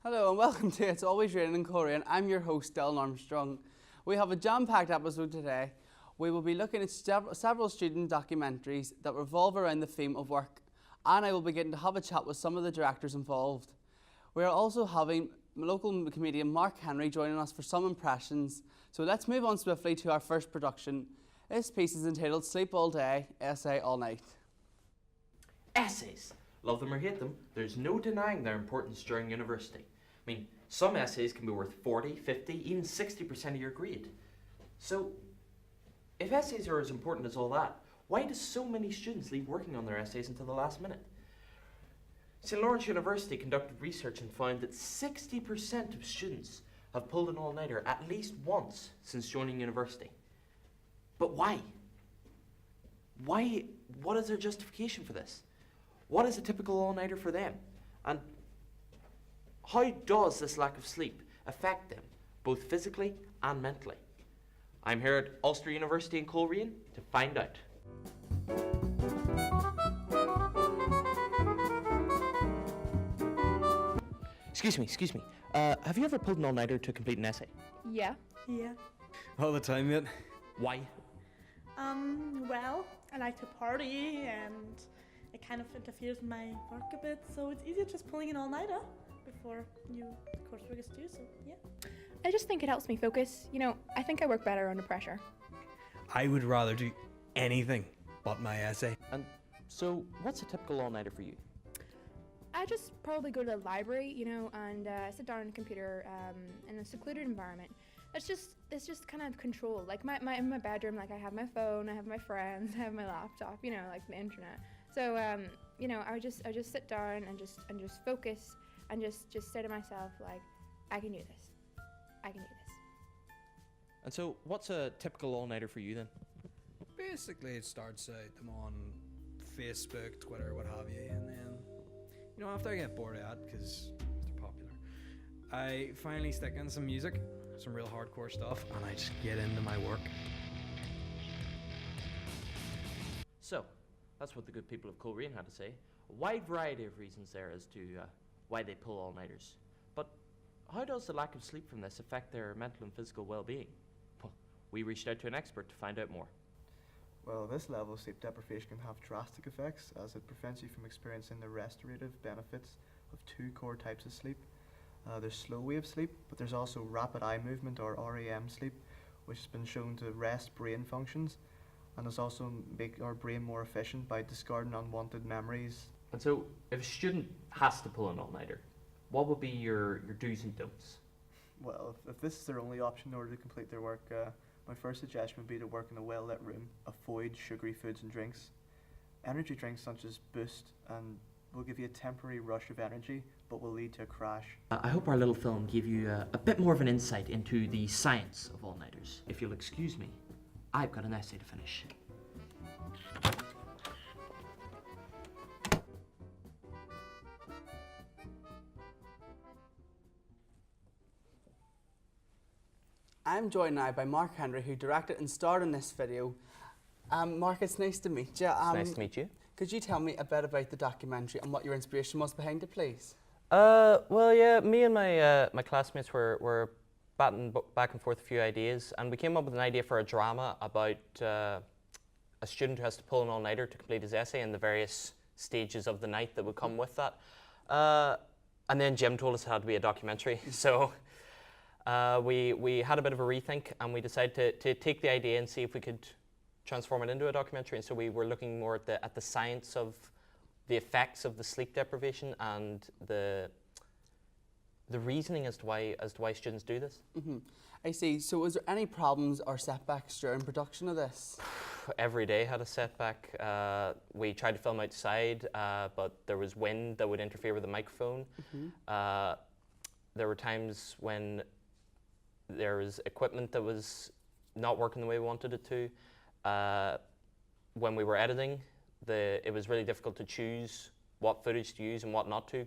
Hello and welcome to It's Always Raining in Coleraine. I'm your host, Dylan Armstrong. We have a jam-packed episode today. We will be looking at several student documentaries that revolve around the theme of work, and I will be getting to have a chat with some of the directors involved. We are also having local comedian Mark Henry joining us for some impressions. So let's move on swiftly to our first production. This piece is entitled Sleep All Day, Essay All Night. Essays. Love them or hate them, there's no denying their importance during university. I mean, some essays can be worth 40, 50, even 60% of your grade. So, if essays are as important as all that, why do so many students leave working on their essays until the last minute? St. Lawrence University conducted research and found that 60% of students have pulled an all-nighter at least once since joining university. But why? Why? What is their justification for this? What is a typical all-nighter for them? And how does this lack of sleep affect them, both physically and mentally? I'm here at Ulster University in Coleraine to find out. Excuse me. Have you ever pulled an all-nighter to complete an essay? Yeah. All the time, mate. Why? Well, I like to party and it kind of interferes with my work a bit, so it's easier just pulling an all-nighter before the coursework is due, so yeah. I just think it helps me focus. You know, I think I work better under pressure. I would rather do anything but my essay. And so, what's a typical all-nighter for you? I just probably go to the library, and sit down on a computer in a secluded environment. It's just kind of controlled. Like in my bedroom, like I have my phone, I have my friends, I have my laptop, like the internet. So I just sit down and just focus and just say to myself, like, I can do this. And so, what's a typical all-nighter for you then? Basically, it starts out, I'm on Facebook, Twitter, what have you, and then, after I get bored out, because they're popular, I finally stick in some music, some real hardcore stuff, and I just get into my work. So, that's what the good people of Coleraine had to say. A wide variety of reasons there as to why they pull all-nighters. But how does the lack of sleep from this affect their mental and physical well-being? Well, we reached out to an expert to find out more. Well, this level of sleep deprivation can have drastic effects as it prevents you from experiencing the restorative benefits of two core types of sleep. There's slow wave sleep, but there's also rapid eye movement or REM sleep, which has been shown to rest brain functions and has also make our brain more efficient by discarding unwanted memories. And so, if a student has to pull an all-nighter, what would be your do's and don'ts? Well, if this is their only option in order to complete their work, my first suggestion would be to work in a well-lit room, avoid sugary foods and drinks. Energy drinks such as Boost and will give you a temporary rush of energy, but will lead to a crash. I hope our little film gave you a bit more of an insight into the science of all-nighters. If you'll excuse me, I've got an essay to finish. I'm joined now by Mark Henry, who directed and starred in this video. Mark, it's nice to meet you. It's nice to meet you. Could you tell me a bit about the documentary and what your inspiration was behind it, please? Well, yeah, me and my classmates were batting back and forth a few ideas, and we came up with an idea for a drama about a student who has to pull an all-nighter to complete his essay and the various stages of the night that would come with that. And then Jim told us it had to be a documentary, so we had a bit of a rethink, and we decided to take the idea and see if we could transform it into a documentary. And so we were looking more at the science of the effects of the sleep deprivation and the reasoning as to why students do this. Mm-hmm. I see. So was there any problems or setbacks during production of this? Every day had a setback. We tried to film outside, but there was wind that would interfere with the microphone. Mm-hmm. There were times when there was equipment that was not working the way we wanted it to. When we were editing, it was really difficult to choose what footage to use and what not to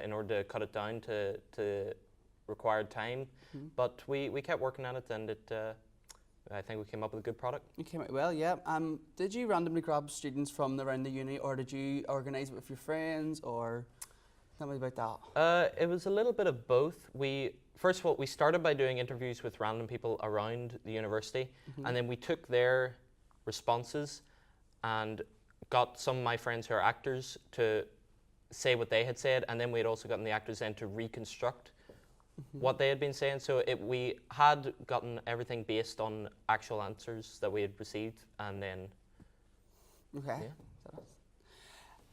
in order to cut it down to required time. Mm-hmm. But we kept working at it, and I think we came up with a good product. You came out well, yeah. Did you randomly grab students from around the uni, or did you organise it with your friends, or? Tell me about that. It was a little bit of both. First of all, we started by doing interviews with random people around the university, and then we took their responses and got some of my friends who are actors to say what they had said, and then we had also gotten the actors then to reconstruct what they had been saying. So we had gotten everything based on actual answers that we had received, and then Okay.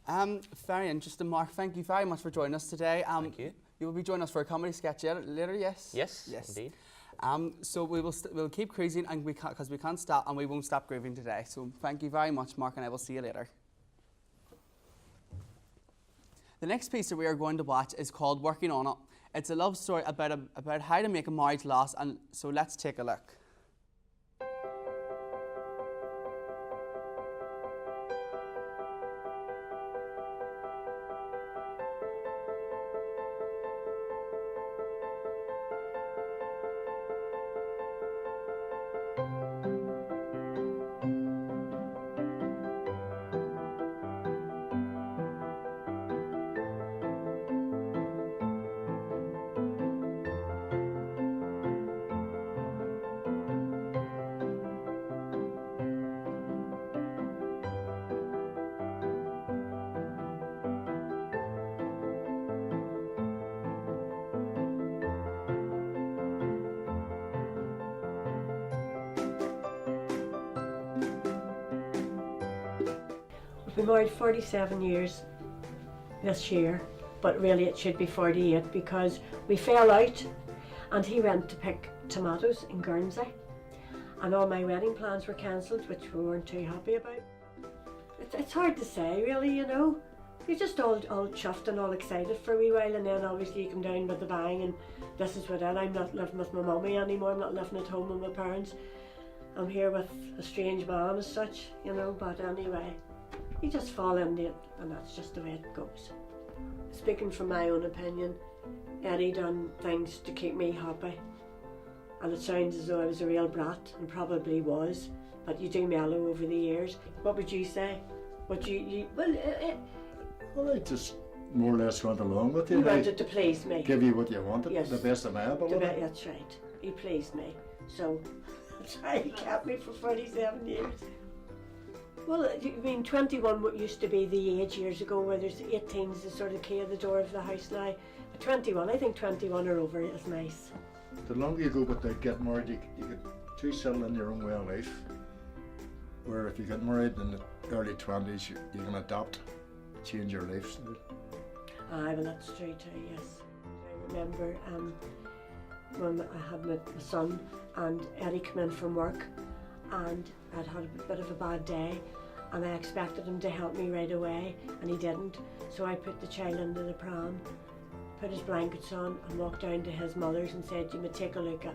yeah. Very interesting, Mark. Thank you very much for joining us today. Thank you. You will be joining us for a comedy sketch later, yes? Yes, Yes. indeed. So we'll keep cruising, and because we can't stop, and we won't stop grooving today. So thank you very much, Mark, and I will see you later. The next piece that we are going to watch is called Working On It. It's a love story about how to make a marriage last, and so let's take a look. We've been married 47 years this year, but really it should be 48 because we fell out and he went to pick tomatoes in Guernsey and all my wedding plans were cancelled, which we weren't too happy about. It's hard to say really, you know. You're just all chuffed and all excited for a wee while, and then obviously you come down with the bang and this is what it. I'm not living with my mummy anymore, I'm not living at home with my parents. I'm here with a strange man as such, you know, but anyway. You just fall into it, and that's just the way it goes. Speaking from my own opinion, Eddie done things to keep me happy, and it sounds as though I was a real brat, and probably was, but you do mellow over the years. What would you say? What Well, I just more or less went along with you. You wanted to please me. Give you what you wanted, Yes. the best of my ability. That's right. He pleased me, so that's why he kept me for 47 years. Well, I mean, 21 used to be the age years ago where there's 18s is sort of key at the door of the house now. But 21, I think 21 or over is nice. The longer you go without getting married, you get too settled in your own way of life. Where if you get married in the early 20s, you can adapt, change your lifestyle. Aye, well that's true too, yes. I remember when I had my son and Eddie came in from work and I'd had a bit of a bad day and I expected him to help me right away and he didn't. So I put the child into the pram, put his blankets on and walked down to his mother's and said, you may take a look at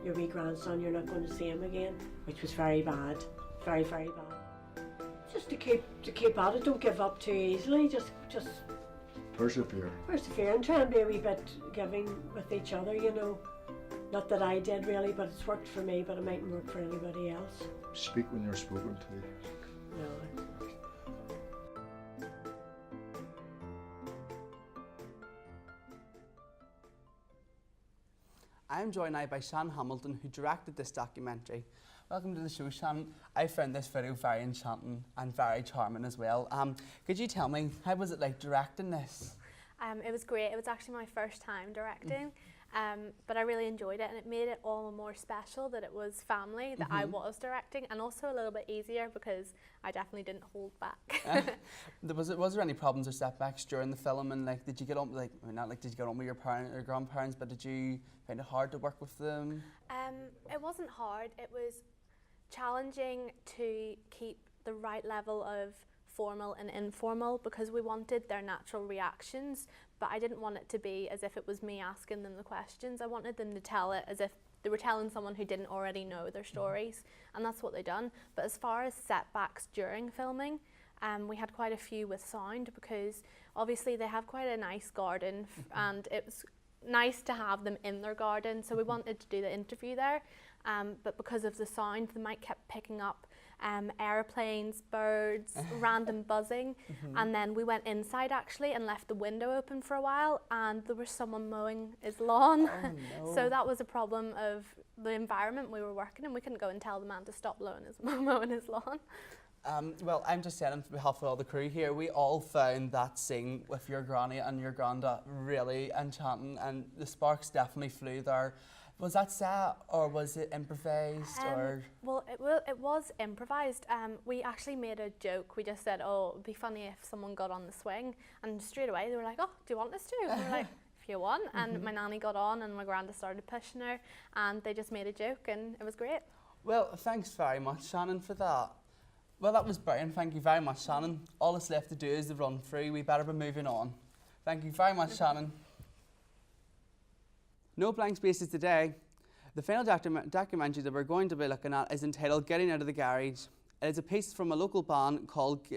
your wee grandson, you're not going to see him again, which was very bad, very, very bad. Just to keep at it, don't give up too easily, just Persevere. persevere and try and be a wee bit giving with each other, you know. Not that I did really, but it's worked for me, but it mightn't work for anybody else. Speak when you're spoken to. No. I am joined now by Shan Hamilton, who directed this documentary. Welcome to the show, Shan. I found this video very enchanting and very charming as well. Could you tell me, how was it like directing this? It was great. It was actually my first time directing, but I really enjoyed it, and it made it all the more special that it was family that I was directing, and also a little bit easier because I definitely didn't hold back. Was there any problems or setbacks during the film, and like did you get on did you get on with your parents or grandparents, but did you find it hard to work with them? It wasn't hard. It was challenging to keep the right level of formal and informal because we wanted their natural reactions, but I didn't want it to be as if it was me asking them the questions. I wanted them to tell it as if they were telling someone who didn't already know their stories, and that's what they done. But as far as setbacks during filming, we had quite a few with sound because obviously they have quite a nice garden and it was nice to have them in their garden, so we wanted to do the interview there, but because of the sound the mic kept picking up airplanes, birds, random buzzing. And then we went inside actually and left the window open for a while, and there was someone mowing his lawn. Oh, no. So that was a problem of the environment we were working in. We couldn't go and tell the man to stop mowing his lawn. Well, I'm just saying on behalf of all the crew here, we all found that scene with your granny and your granda really enchanting, and the sparks definitely flew there. Was that set or was it improvised or? Well, it was improvised. We actually made a joke. We just said, oh, it'd be funny if someone got on the swing, and straight away they were like, oh, do you want us to? And we were like, if you want. And my nanny got on and my granda started pushing her, and they just made a joke, and it was great. Well, thanks very much, Shannon, for that. Well, that was brilliant. Thank you very much, Shannon. All that's left to do is the run through. We better be moving on. Thank you very much, Shannon. No blank spaces today. The final documentary that we're going to be looking at is entitled Getting Out of the Garage. It is a piece from a local band called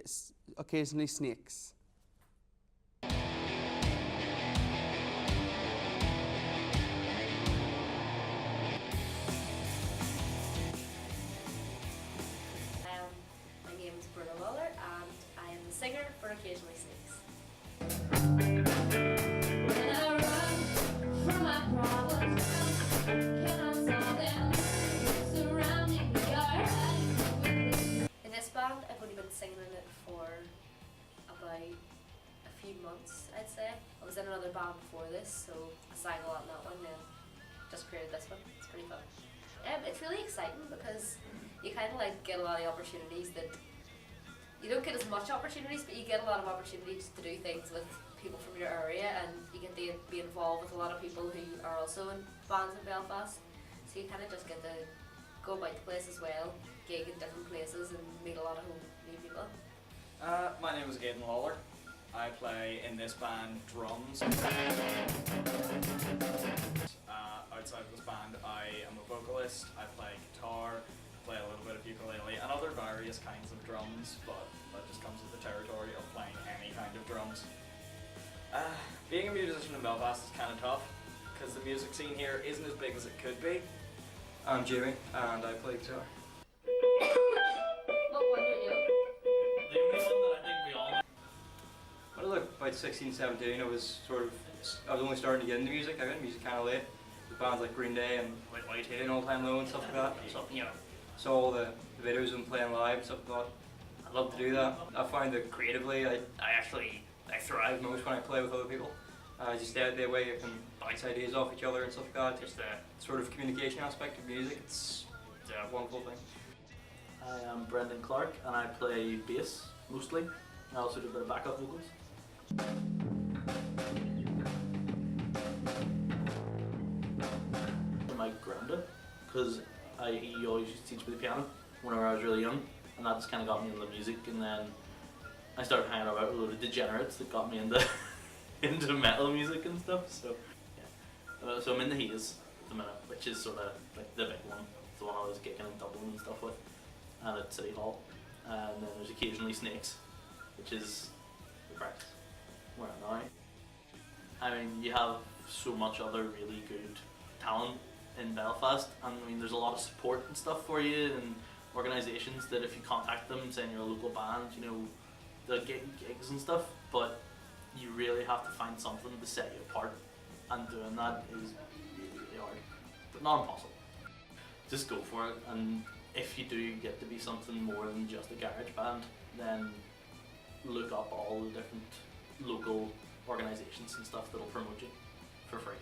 Occasionally Snakes. Singer for Occasionally Snakes. In this band, I've only been singing in it for about a few months, I'd say. I was in another band before this, so I sang a lot in that one, then just created this one. It's pretty fun. It's really exciting because you kind of like get a lot of opportunities that you don't get as much opportunities, but you get a lot of opportunities to do things with people from your area, and you get to be involved with a lot of people who are also in bands in Belfast. So you kind of just get to go about the place as well, gig in different places, and meet a lot of new people. My name is Aidan Lawler. I play in this band drums. Outside of this band, I am a vocalist. I play guitar, play a little bit of ukulele and other various kinds of drums, but that just comes with the territory of playing any kind of drums. Being a musician in Belfast is kind of tough because the music scene here isn't as big as it could be. I'm Jamie and I play guitar. What one are you? The only one that I think we all know. When I was about 16, 17, I was only starting to get into music. I got into music kind of late. With bands like Green Day and like Whitehead and All Time Low and stuff like that. So, you know, saw all the videos of them playing live and stuff like that. I'd love to do that. I find that creatively, I thrive most when I play with other people. Just that way you can bounce ideas off each other and stuff like that. Just the sort of communication aspect of music, it's a wonderful thing. I am Brendan Clark and I play bass mostly. I also do a bit of backup vocals. My granda, because he always used to teach me the piano whenever I was really young, and that just kind of got me into music. And then I started hanging out with a load of degenerates that got me into into metal music and stuff. So yeah, so I'm in the Haze at the minute, which is sort of like the big one. It's the one I was gigging in Dublin and stuff with, and at City Hall. And then there's Occasionally Snakes, which is the practice where I'm now. I mean, you have so much other really good talent in Belfast, and I mean there's a lot of support and stuff for you, and organisations that if you contact them saying you're a local band, you know, they'll get you gigs and stuff, but you really have to find something to set you apart, and doing that is really hard, but not impossible. Just go for it, and if you do get to be something more than just a garage band, then look up all the different local organisations and stuff that'll promote you for free.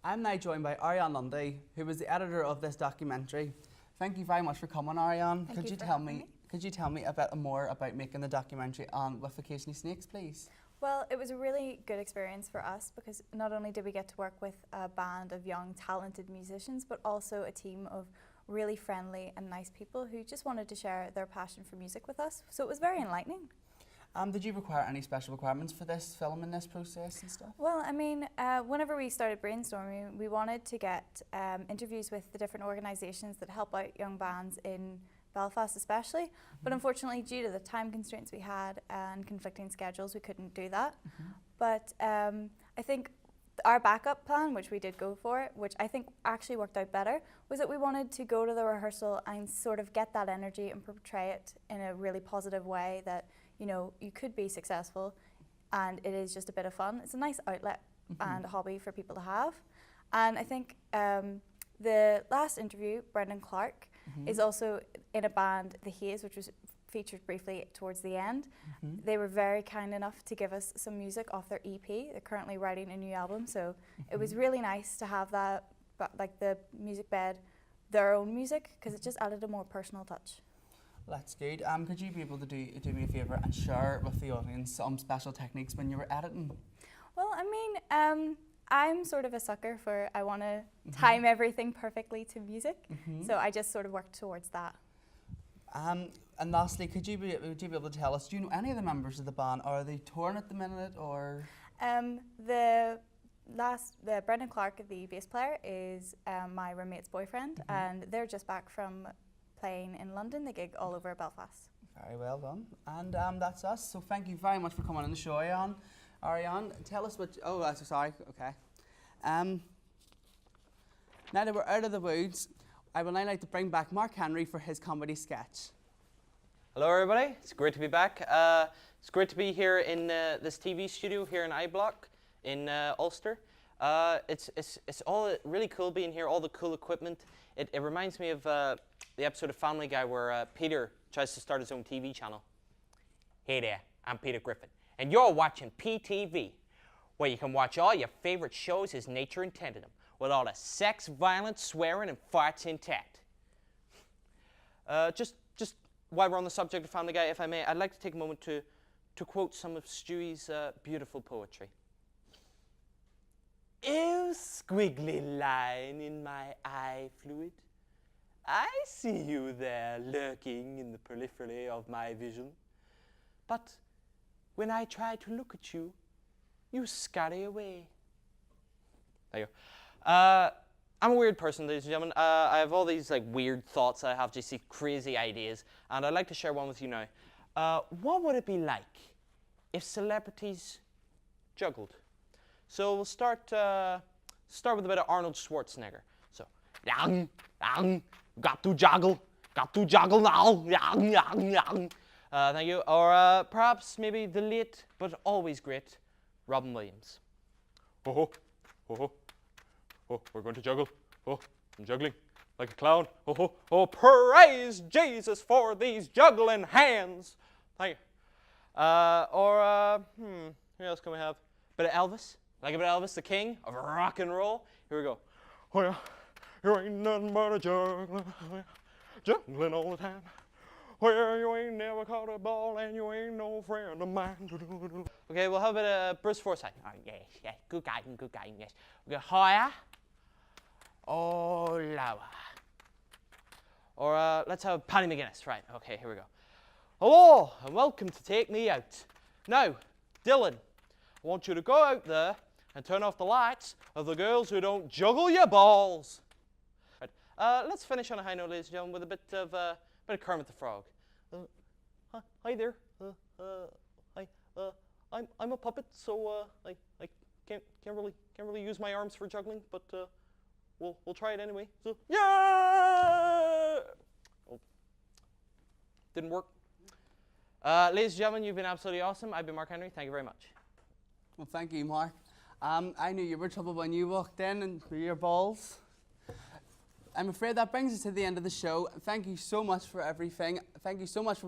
I'm now joined by Ariane Lundy, who was the editor of this documentary. Thank you very much for coming, Ariane. Could you tell me a bit more about making the documentary on with Occasionally Snakes, please? Well, it was a really good experience for us because not only did we get to work with a band of young, talented musicians, but also a team of really friendly and nice people who just wanted to share their passion for music with us. So it was very enlightening. Did you require any special requirements for this film and this process and stuff? Well, I mean, whenever we started brainstorming, we wanted to get interviews with the different organisations that help out young bands in Belfast especially, but unfortunately due to the time constraints we had and conflicting schedules we couldn't do that. But I think our backup plan, which we did go for, which I think actually worked out better, was that we wanted to go to the rehearsal and sort of get that energy and portray it in a really positive way that, you know, you could be successful and it is just a bit of fun. It's a nice outlet and a hobby for people to have. And I think the last interview, Brendan Clark, is also in a band, The Haze, which was featured briefly towards the end. They were very kind enough to give us some music off their EP. They're currently writing a new album, so it was really nice to have that, like the music bed, their own music, because it just added a more personal touch. That's good. Could you be able to do me a favour and share with the audience some special techniques when you were editing? Well, I mean, I'm sort of a sucker for, I want to time everything perfectly to music, so I just sort of worked towards that. And lastly, would you be able to tell us, do you know any of the members of the band? Are they touring at the minute, or? The Brendan Clark, the bass player, is my roommate's boyfriend, and they're just back from playing in London. They gig all over Belfast. Very well done. And that's us. So thank you very much for coming on the show, Ariane. Tell us what. Sorry. Okay. Now that we're out of the woods, I would now like to bring back Mark Henry for his comedy sketch. Hello everybody, it's great to be back. It's great to be here in this TV studio here in iBlock in Ulster. It's all really cool being here, all the cool equipment. It reminds me of the episode of Family Guy where Peter tries to start his own TV channel. Hey there, I'm Peter Griffin, and you're watching PTV, where you can watch all your favorite shows as nature intended them, with all the sex, violence, swearing, and farts intact. Just while we're on the subject of Family Guy, if I may, I'd like to take a moment to quote some of Stewie's beautiful poetry. Oh, squiggly line in my eye fluid, I see you there lurking in the periphery of my vision. But when I try to look at you, you scurry away. There you go. I'm a weird person, ladies and gentlemen. I have all these like weird thoughts. I have just these crazy ideas, and I'd like to share one with you now. What would it be like if celebrities juggled? So we'll start with a bit of Arnold Schwarzenegger. So, got to juggle now, thank you. Or perhaps maybe the late but always great Robin Williams. Oh, we're going to juggle. Oh, I'm juggling like a clown. Oh, praise Jesus for these juggling hands. Thank you. Who else can we have? Bit of Elvis. Like a bit of Elvis, the king of rock and roll. Here we go. Oh yeah, you ain't nothing but a juggler, juggling all the time. Well, you ain't never caught a ball and you ain't no friend of mine. Okay, we'll have a bit of Bruce Forsyth. Oh, yes, good guy, yes. We go higher or lower. Or let's have Paddy McGuinness. Right, okay, here we go. Hello, and welcome to Take Me Out. Now, Dylan, I want you to go out there and turn off the lights of the girls who don't juggle your balls. Right, let's finish on a high note, ladies and gentlemen, with a bit of Kermit the Frog. Hi there. Hi. I'm a puppet, so I can't really use my arms for juggling, but we'll try it anyway. So yeah. Oh, didn't work. Ladies and gentlemen, you've been absolutely awesome. I've been Mark Henry. Thank you very much. Well, thank you, Mark. I knew you were trouble when you walked in and threw your balls. I'm afraid that brings us to the end of the show. Thank you so much for everything. Thank you so much for